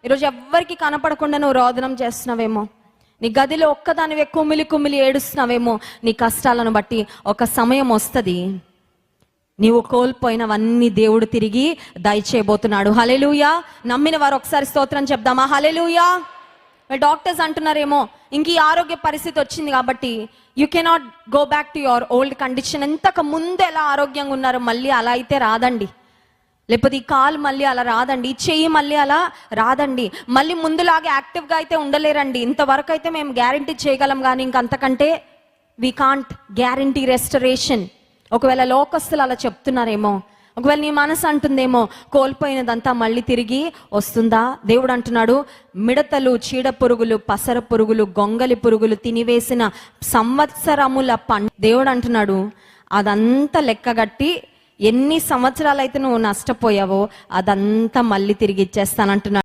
ఈరోజు ఎవ్వరికి కనపడకుండా నువ్వు రోదనం చేస్తున్నావేమో, నీ గదిలో ఒక్కదానివే కుమిలి కుమిలి ఏడుస్తున్నావేమో. నీ కష్టాలను బట్టి ఒక సమయం వస్తుంది, నీవు కోల్పోయినవన్నీ దేవుడు తిరిగి దయచేయబోతున్నాడు. హల్లెలూయా. నమ్మిన వారు ఒకసారి స్తోత్రం చెప్దామా? హల్లెలూయా. డాక్టర్స్ అంటున్నారేమో, ఇంక ఈ ఆరోగ్య పరిస్థితి వచ్చింది కాబట్టి you cannot go back to your old condition. ఎంతకు ముందు ఎలా ఆరోగ్యంగా ఉన్నారో మళ్ళీ అలా అయితే రాదండి. లేకపోతే ఈ కాలు మళ్ళీ అలా రాదండి, ఈ చెయ్యి మళ్ళీ అలా రాదండి, మళ్ళీ ముందులాగా యాక్టివ్గా అయితే ఉండలేరండి. ఇంతవరకు అయితే మేము గ్యారంటీ చేయగలం, కానీ ఇంకంతకంటే వీ కాంట్ గ్యారంటీ రెస్టరేషన్. ఒకవేళ లోకస్తులు అలా చెప్తున్నారేమో, ఒకవేళ నీ మనసు అంటుందేమో కోల్పోయినదంతా మళ్ళీ తిరిగి వస్తుందా? దేవుడు అంటున్నాడు, మిడతలు, చీడ పురుగులు, పసర పురుగులు, గొంగలి పురుగులు తినివేసిన సంవత్సరముల దేవుడు అంటున్నాడు, అదంతా లెక్కగట్టి ఎన్ని సంవత్సరాలైతే నువ్వు నష్టపోయావో అదంతా మళ్ళీ తిరిగి ఇచ్చేస్తానంటున్నాడు.